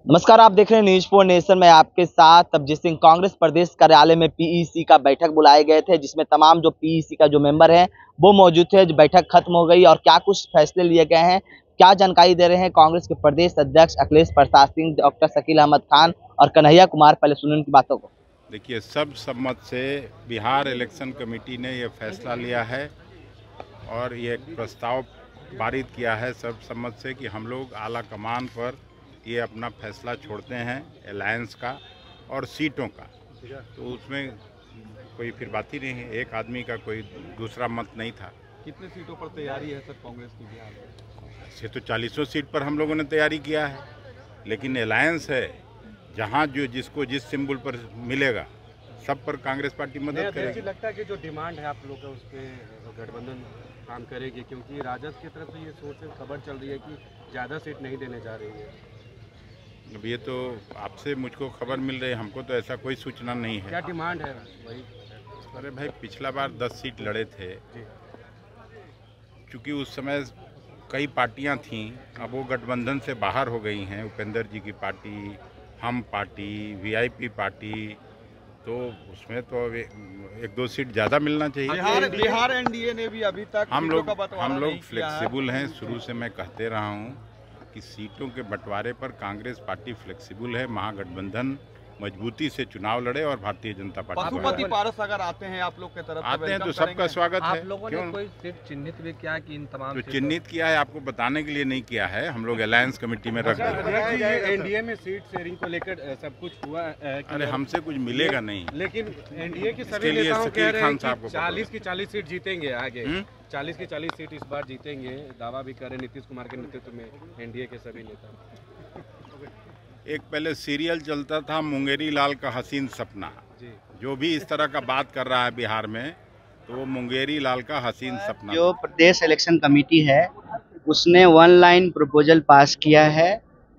नमस्कार, आप देख रहे हैं न्यूज़ 4 नेशन में आपके साथ तबजीत सिंह। कांग्रेस प्रदेश कार्यालय में पीईसी का बैठक बुलाए गए थे, जिसमें तमाम जो पीईसी का जो मेंबर हैं वो मौजूद थे। जो बैठक खत्म हो गई और क्या कुछ फैसले लिए गए हैं, क्या जानकारी दे रहे हैं कांग्रेस के प्रदेश अध्यक्ष अखिलेश प्रसाद सिंह, डॉक्टर शकील अहमद खान और कन्हैया कुमार। पहले सुनिए उनकी बातों को। देखिए, सब सम्मत से बिहार इलेक्शन कमेटी ने यह फैसला लिया है और ये प्रस्ताव पारित किया है सब सम्मत से कि हम लोग आला कमान पर ये अपना फैसला छोड़ते हैं अलायंस का और सीटों का। तो उसमें कोई फिर बात ही नहीं है, एक आदमी का कोई दूसरा मत नहीं था। कितने सीटों पर तैयारी है सर कांग्रेस की बिहार में? ऐसे तो 40 सीट पर हम लोगों ने तैयारी किया है, लेकिन अलायंस है, जहाँ जो जिसको जिस सिंबल पर मिलेगा सब पर कांग्रेस पार्टी मदद करेगी। लगता है कि जो डिमांड है आप लोग का उस पर गठबंधन काम करेगी, क्योंकि राजद की तरफ से ये सोच खबर चल रही है कि ज़्यादा सीट नहीं देने जा रही है। अब ये तो आपसे मुझको खबर मिल रही है, हमको तो ऐसा कोई सूचना नहीं है। क्या डिमांड है वही? अरे भाई, पिछला बार 10 सीट लड़े थे, क्योंकि उस समय कई पार्टियां थीं, अब वो गठबंधन से बाहर हो गई हैं। उपेंद्र जी की पार्टी, हम पार्टी, वीआईपी पार्टी, तो उसमें तो एक दो सीट ज़्यादा मिलना चाहिए। बिहार एनडीए ने भी अभी तक हम लोग फ्लेक्सिबल हैं। शुरू से मैं कहते रहा हूँ कि सीटों के बंटवारे पर कांग्रेस पार्टी फ्लेक्सिबल है। महागठबंधन मजबूती से चुनाव लड़े और भारतीय जनता पार्टी पशुपति पारस अगर आते हैं आप लोग के तरफ आते हैं तो सबका स्वागत है। आप लोगों ने कोई सीट चिन्हित भी किया कि इन तमाम तो चिन्हित किया है, आपको बताने के लिए नहीं किया है, हम लोग अलायंस कमेटी में रख देंगे। एनडीए में सीट शेयरिंग को लेकर सब कुछ हुआ है? अरे हमसे कुछ मिलेगा नहीं, लेकिन एनडीए के सभी नेताओं कह रहे हैं कि 40 की 40 सीट जीतेंगे आगे। 40 की 40 सीट इस बार जीतेंगे, दावा भी कर रहे नीतीश कुमार के नेतृत्व में एनडीए के सभी नेता। एक पहले सीरियल चलता था मुंगेरी लाल का हसीन सपना, जो भी इस तरह का बात कर रहा है बिहार में, तो वो मुंगेरी लाल का हसीन सपना। जो प्रदेश इलेक्शन कमेटी है उसने 1 लाइन प्रपोजल पास किया है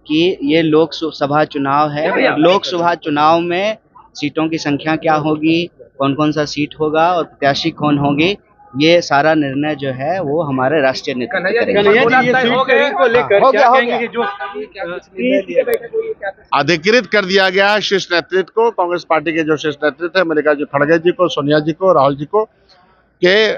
कि ये लोकसभा चुनाव है, लोकसभा चुनाव में सीटों की संख्या क्या होगी, कौन कौन सा सीट होगा और प्रत्याशी कौन होगी, ये सारा निर्णय जो है वो हमारे राष्ट्रीय नेतृत्व अधिकृत कर दिया गया है शीर्ष नेतृत्व को। कांग्रेस पार्टी के जो शीर्ष नेतृत्व है मल्लिकार्जुन खड़गे जी को, सोनिया जी को, राहुल जी को, के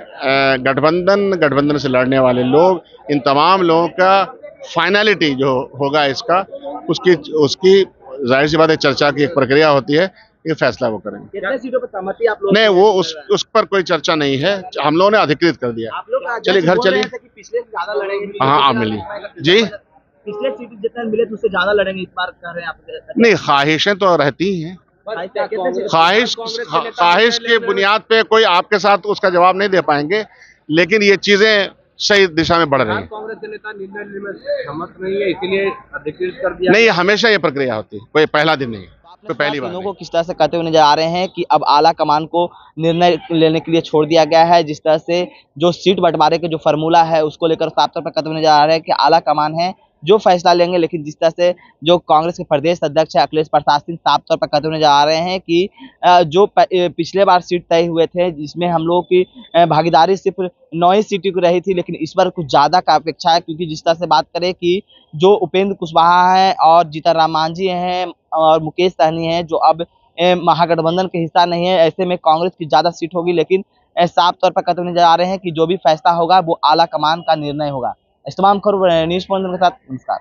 गठबंधन से लड़ने वाले लोग, इन तमाम लोगों का फाइनलिटी जो होगा इसका, उसकी जाहिर सी बात है चर्चा की एक प्रक्रिया होती है, ये फैसला वो करेंगे। कितने सीटों पर सहमति आप लोग? नहीं, वो उस पर कोई चर्चा नहीं है, हम लोगों ने अधिकृत कर दिया। चलिए घर चलिए। पिछले ज्यादा लड़ेंगे। हाँ, आप मिलिए जी। पिछले सीट जितना मिले तो उससे ज्यादा लड़ेंगे इस बार कह रहे हैं आप? नहीं, ख्वाहिशें तो रहती ही हैं। ख्वाहिश की बुनियाद पे कोई आपके साथ उसका जवाब नहीं दे पाएंगे, लेकिन ये चीजें सही दिशा में बढ़ रही हैं। कांग्रेस के नेता निर्णय में सहमत नहीं है, इसलिए अधिकृत कर दिया। नहीं, हमेशा ये प्रक्रिया होती है, कोई पहला दिन नहीं है, तो पहली बार को किस तरह से कहते हुए नजर आ रहे हैं कि अब आला कमान को निर्णय लेने के लिए छोड़ दिया गया है। जिस तरह से जो सीट बंटवारे के जो फॉर्मूला है उसको लेकर साफ तौर पर कहते हुए नजर आ रहे हैं कि आला कमान है जो फैसला लेंगे, लेकिन जिस तरह से जो कांग्रेस के प्रदेश अध्यक्ष है अखिलेश प्रसाद सिंह साफ तौर पर कहते हुए नजर आ रहे हैं कि जो पिछले बार सीट तय हुए थे जिसमें हम लोगों की भागीदारी सिर्फ 9 ही सीटों की रही थी, लेकिन इस बार कुछ ज्यादा का अपेक्षा है, क्योंकि जिस तरह से बात करें कि जो उपेंद्र कुशवाहा है और जीतन राम मांझी हैं और मुकेश सहनी हैं जो अब महागठबंधन के हिस्सा नहीं है, ऐसे में कांग्रेस की ज्यादा सीट होगी। लेकिन साफ तौर पर कहते हुए नजर आ रहे हैं कि जो भी फैसला होगा वो आला कमान का निर्णय होगा। इस तमाम खबर न्यूज़ 4 के साथ नमस्कार।